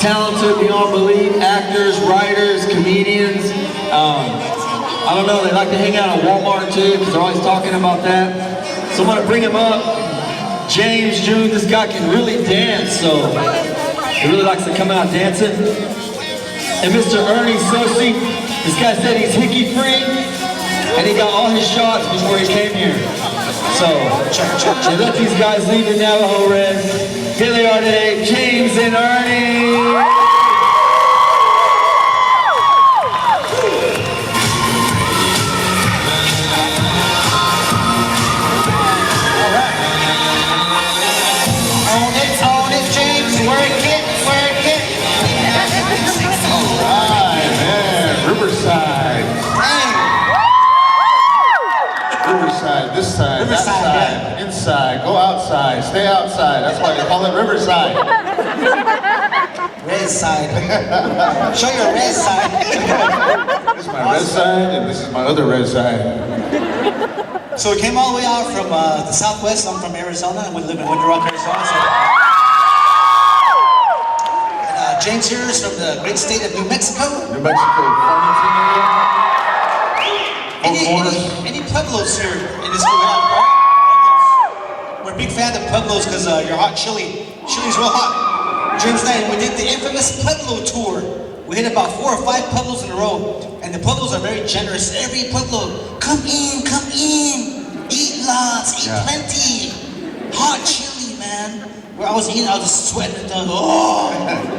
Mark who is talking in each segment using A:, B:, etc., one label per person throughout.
A: talented beyond belief, actors, writers, comedians. I don't know, they like to hang out at Walmart too, because they're always talking about that. So I'm gonna bring him up. James Jr., this guy can really dance, so he really likes to come out dancing. And Mr. Ernie Riverside, this guy said he's hickey free, and he got all his shots before he came here. So, they let these guys leave the Navajo Res. Here they are today, James and Ernie.
B: Riverside. Riverside, this side,
C: Riverside,
B: that side, inside, go outside, stay outside. That's why they call it Riverside.
C: Red side. Show your red side.
B: This is my red side, and this is my other red side.
C: So we came all the way out from the Southwest. I'm from Arizona, and we live in Winter Rock, Arizona. So. James here is from the great state of New Mexico.
B: New Mexico, Farmington area.
C: Any Pueblos here in this area? We're a big fan of Pueblos because your hot chili. Chili's real hot. James and I, we did the infamous Pueblo tour. We hit about 4 or 5 Pueblos in a row. And the Pueblos are very generous. Every Pueblo, come in, eat lots, eat plenty. Hot chili, man. Where I was eating, I was just sweating and done. Oh!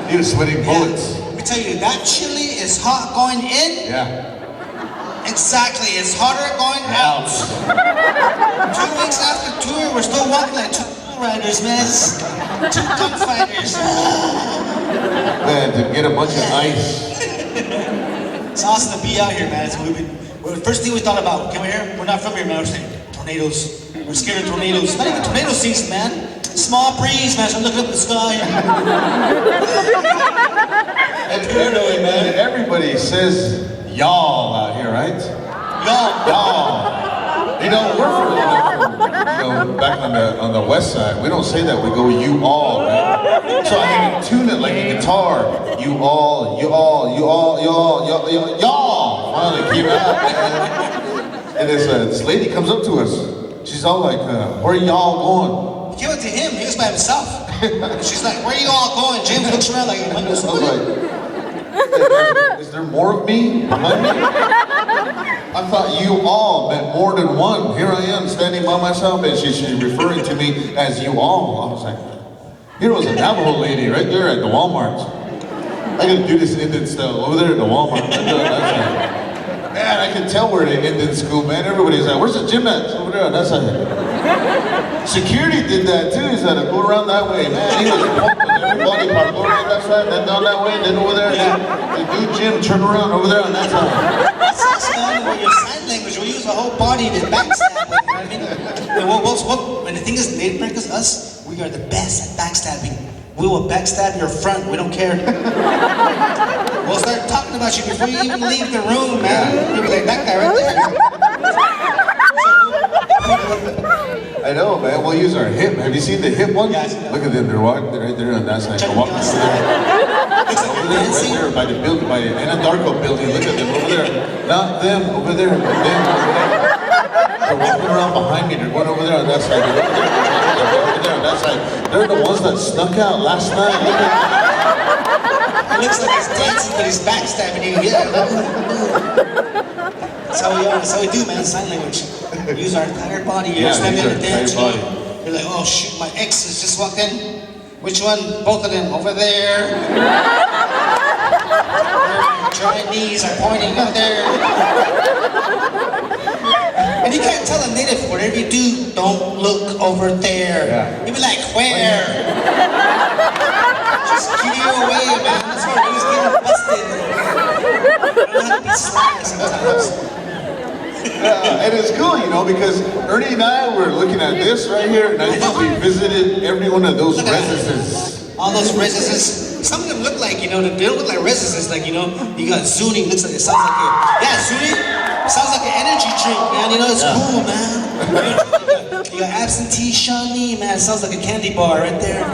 B: He was sweating bullets.
C: Let me tell you, that chili is hot going in.
B: Yeah.
C: Exactly, it's hotter going out. 2 weeks after tour, we're still walking like 2 riders, man. 2 gunfighters.
B: Man, to get a bunch of ice.
C: It's awesome to be out here, man. The first thing we thought about, come here, we're not from here, man. We're saying tornadoes. We're scared of tornadoes. It's not even tornado season, man. Small breeze, man. So I'm looking up at the sky.
B: And man, everybody says y'all out here, right? Y'all. You know, we're from back on the west side. We don't say that. We go you all, right? So I can tune it like a guitar. You all. Finally came out, man. And this lady comes up to us. She's all like, where are y'all going?
C: Give it to him, he was by himself. She's like, where are you all going? James looks around like,
B: I was like, is there more of me behind me? I thought you all meant more than one. Here I am standing by myself, and she's referring to me as you all. I was like, here was a Navajo lady right there at the Walmart. I gotta do this Indian style over there at the Walmart. Man, I can tell where they ended school, man. Everybody's like, where's the gym at? Over there on that side. Security did that too. He said, go around that way, man. He was pumping everybody part. Go around that side, then down that way, then over there. Then do gym, turn around over there on that side.
C: That's with your sign language. We use the whole body to backstab. You know what I mean? And the thing is, Native Americans, us, we are the best at backstabbing. We will backstab your front. We don't care. We'll start talking about you before you even leave the room, man. You'll be like, that guy right
B: there. I know, man. We'll use our hip. Have you seen the hip one?
C: Yeah,
B: look at them. They're walking right there on that side. They're walking over there, right there by the building, by the Anadarko building. Look at them over there. Not them over there, but them over there. They're walking around behind me. They're going over there on that side. They're over there on that side. They're the ones that snuck out last night. Look at them.
C: It looks like he's dancing, but he's backstabbing you. Yeah. That's how we are. That's how we do, man. Sign language. We use our entire body. You're standing there dancing. You're like, oh shoot, my ex has just walked in. Which one? Both of them. Over there. Chinese are pointing over there. And you can't tell a native, whatever you do, don't look over there.
B: Yeah.
C: You'll be like, where? Just give you away, man. That's why we're getting busted. I don't have to be sly sometimes.
B: And it's cool, you know, because Ernie and I were looking at this right here, and I think we visited every one of those residences.
C: All those residences. Some of them look like, you know, they don't look like residences. Like, you know, you got Zuni, looks like it sounds like a, yeah, Zuni sounds like an energy drink, man. You know, it's cool, man. You got absentee Shawnee, man. It sounds like a candy bar right there.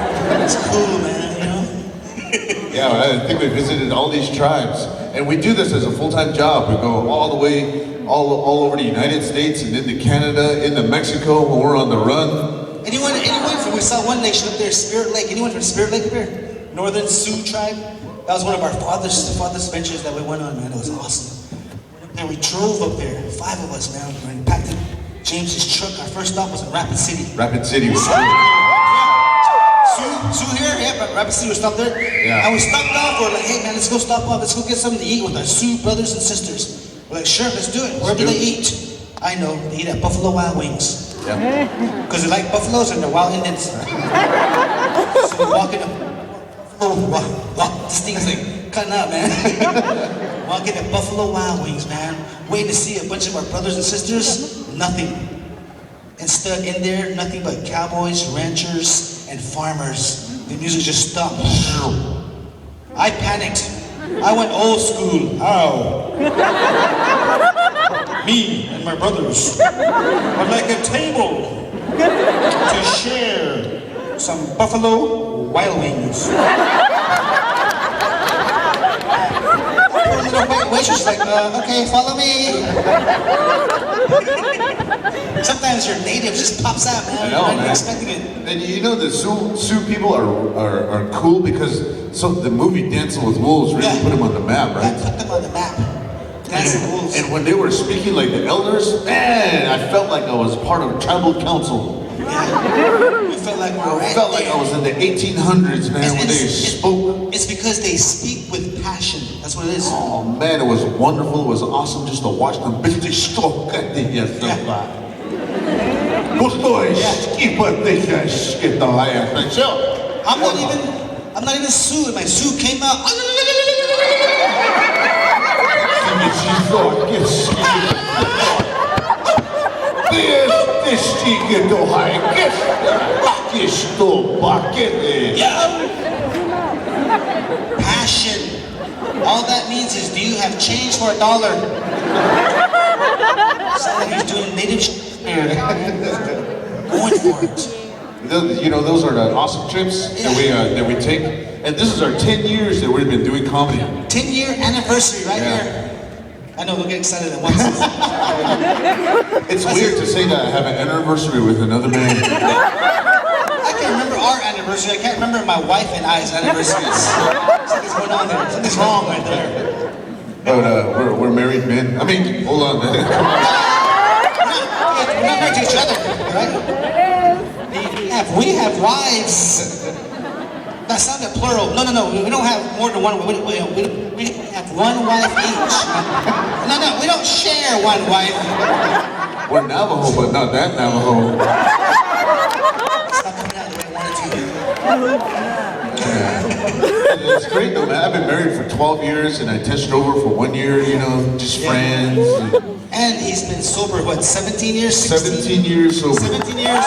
C: It's cool, man, you know.
B: Yeah, I think we visited all these tribes. And we do this as a full-time job. We go all the way, all over the United States and into Canada, into Mexico when we're on the run.
C: Anyone from, we saw one nation up there, Spirit Lake. Anyone from Spirit Lake up there? Northern Sioux tribe? That was one of our farthest ventures that we went on, man. It was awesome. And we drove up there, 5 of us, man. We packed in James's truck. Our first stop was in Rapid City.
B: Rapid City was cool.
C: Sioux here? Yeah, Rapid City, we stopped there.
B: Yeah.
C: And we stopped off, we're like, hey man, let's go stop off, let's go get something to eat with our Sioux brothers and sisters. We're like, sure, let's do it. Where do they eat? I know, they eat at Buffalo Wild Wings.
B: Yeah.
C: Because they like buffaloes and they're wild Indians. So we walk in, this thing's like cutting out, man. Walking at Buffalo Wild Wings, man. Waiting to see a bunch of our brothers and sisters, nothing. Instead, in there, nothing but cowboys, ranchers, and farmers. The music just stopped. I panicked. I went old school. How? Me and my brothers would like a table to share some Buffalo Wild Wings. Poor little white waitress like, okay, follow me. Sometimes your native just pops out, man.
B: I know,
C: You're not
B: man.
C: expecting it.
B: And you know the Sioux people are cool because the movie Dancing with Wolves really put them on the map, right?
C: Yeah, put them on the map. Dancing Wolves.
B: And when they were speaking like the elders, man, I felt like I was part of a tribal council.
C: Yeah. We felt like we were
B: I felt like I was in the 1800s, man, when they spoke.
C: It's because they speak with passion. That's what it is.
B: Oh man, it was wonderful. It was awesome just to watch them.
C: I'm not even Sioux. My Sioux came out. Passion. All that means is, do you have change for $1? Someone who's doing native going for it.
B: You know, those are the awesome trips that we take. And this is our 10 years that we've been doing comedy.
C: 10-year anniversary right here. I know, we'll get excited at once.
B: It's weird to say that I have an anniversary with another man.
C: I can't remember our anniversary. I can't remember my wife and I's anniversaries. Something's going on there. Something's wrong right there.
B: But we're married men. I mean, hold on.
C: We're not married to each other, right? We have wives. That sounded plural. No. We don't have more than one. We have one wife each. No. We don't share one wife.
B: We're Navajo, but not that Navajo.
C: It's not coming out the way I wanted to.
B: It's great though, man. I've been married for 12 years and I tested over for 1 year, you know, just friends.
C: And he's been sober, what, 17 years? 16?
B: 17 years sober.
C: 17 years.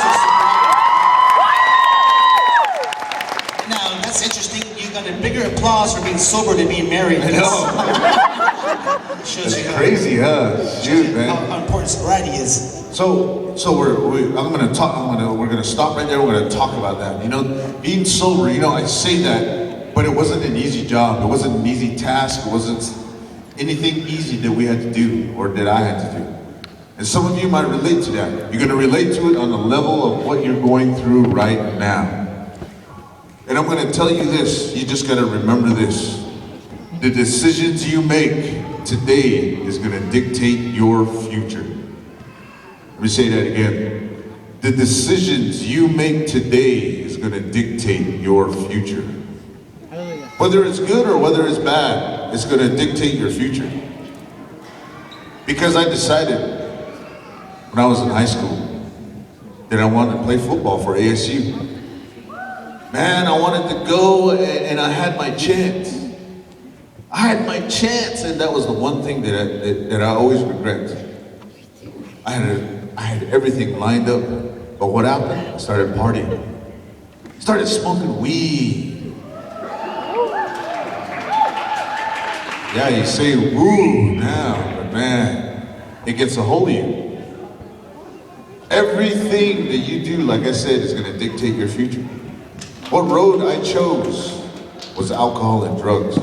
C: Now, that's interesting. You got a bigger applause for being sober than being married.
B: I know.
C: Shows you
B: It's crazy, huh? Shoot, man.
C: how important sobriety is.
B: So we're gonna stop right there. We're gonna talk about that. You know, being sober. You know, I say that, but it wasn't an easy job. It wasn't an easy task. It wasn't anything easy that we had to do or that I had to do. And some of you might relate to that. You're gonna relate to it on the level of what you're going through right now. And I'm gonna tell you this. You just gotta remember this: the decisions you make today is gonna dictate your future. Let me say that again. The decisions you make today is going to dictate your future. Whether it's good or whether it's bad, it's going to dictate your future. Because I decided when I was in high school that I wanted to play football for ASU. Man, I wanted to go and I had my chance. I had my chance, and that was the one thing that I always regret. I had everything lined up, but what happened? I started partying. Started smoking weed. Yeah, you say woo now, but man, it gets a hold of you. Everything that you do, like I said, is gonna dictate your future. What road I chose was alcohol and drugs.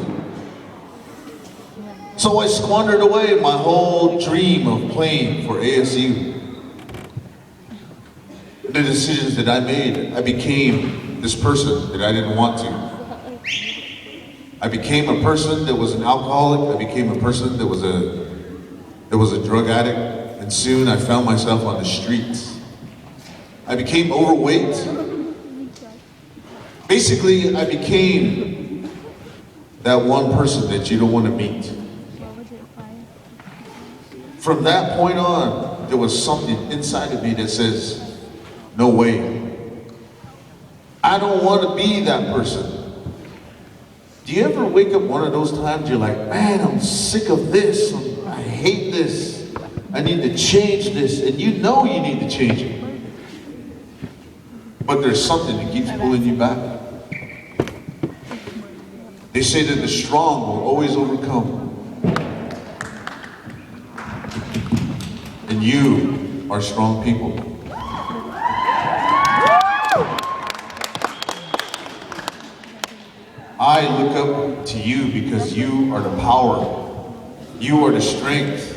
B: So I squandered away my whole dream of playing for ASU. The decisions that I made, I became this person that I didn't want to. I became a person that was an alcoholic. I became a person that was a drug addict, and soon I found myself on the streets. I became overweight. Basically, I became that one person that you don't want to meet. From that point on, there was something inside of me that says, no way. I don't want to be that person. Do you ever wake up one of those times you're like, man, I'm sick of this. I hate this. I need to change this. And you know you need to change it. But there's something that keeps pulling you back. They say that the strong will always overcome. And you are strong people. I look up to you because you are the power. You are the strength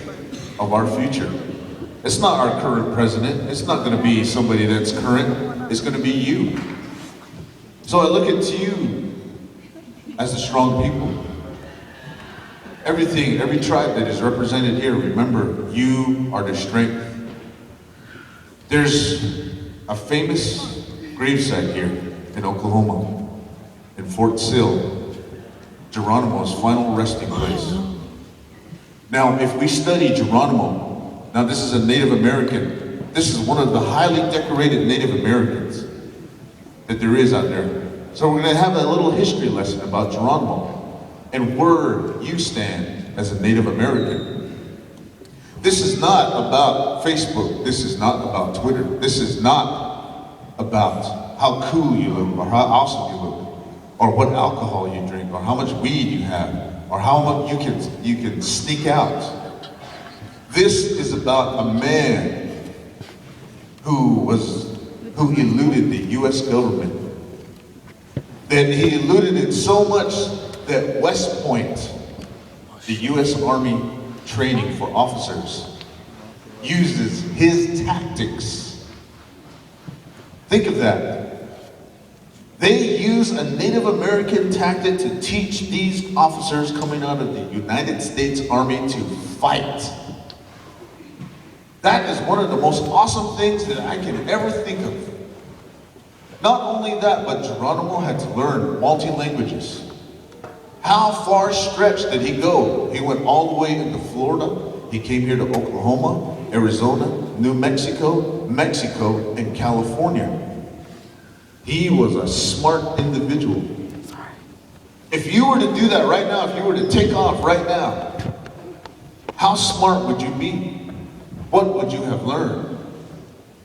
B: of our future. It's not our current president. It's not going to be somebody that's current. It's going to be you. So I look at you as the strong people. Everything, every tribe that is represented here, remember, you are the strength. There's a famous gravesite here in Oklahoma. In Fort Sill, Geronimo's final resting place. Now, if we study Geronimo, now this is a Native American, this is one of the highly decorated Native Americans that there is out there. So we're gonna have a little history lesson about Geronimo and where you stand as a Native American. This is not about Facebook, this is not about Twitter, this is not about how cool you look or how awesome you look, or what alcohol you drink, or how much weed you have, or how much you can sneak out. This is about a man who eluded the U.S. government. That he eluded it so much that West Point, the U.S. Army training for officers, uses his tactics. Think of that. They use a Native American tactic to teach these officers coming out of the United States Army to fight. That is one of the most awesome things that I can ever think of. Not only that, but Geronimo had to learn multi-languages. How far stretched did he go? He went all the way into Florida. He came here to Oklahoma, Arizona, New Mexico, Mexico, and California. He was a smart individual. If you were to do that right now, if you were to take off right now, how smart would you be? What would you have learned?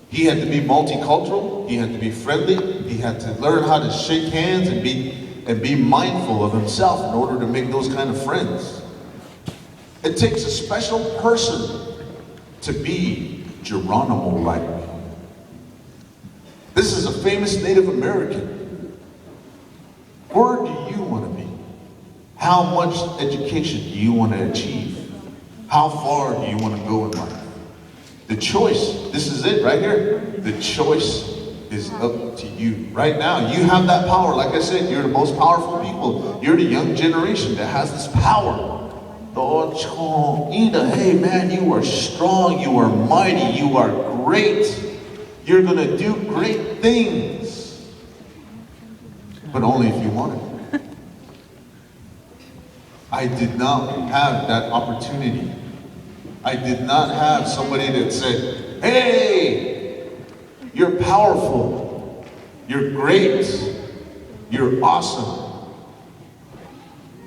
B: He had to be multicultural, he had to be friendly, he had to learn how to shake hands and be mindful of himself in order to make those kind of friends. It takes a special person to be Geronimo-like. This is a famous Native American. Where do you want to be? How much education do you want to achieve? How far do you want to go in life? The choice, this is it right here. The choice is up to you. Right now, you have that power. Like I said, you're the most powerful people. You're the young generation that has this power. Hey man, you are strong, you are mighty, you are great. You're gonna do great things, but only if you want it. I did not have that opportunity. I did not have somebody that said, hey, you're powerful, you're great, you're awesome.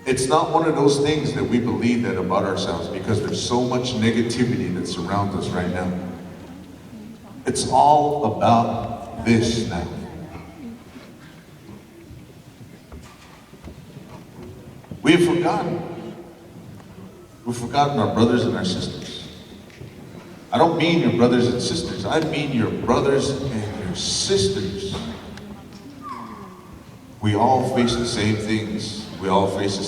B: It's not one of those things that we believe that about ourselves because there's so much negativity that surrounds us right now. It's all about this now. We have forgotten. We've forgotten our brothers and our sisters. I don't mean your brothers and sisters. I mean your brothers and your sisters. we all face the same things. We all face the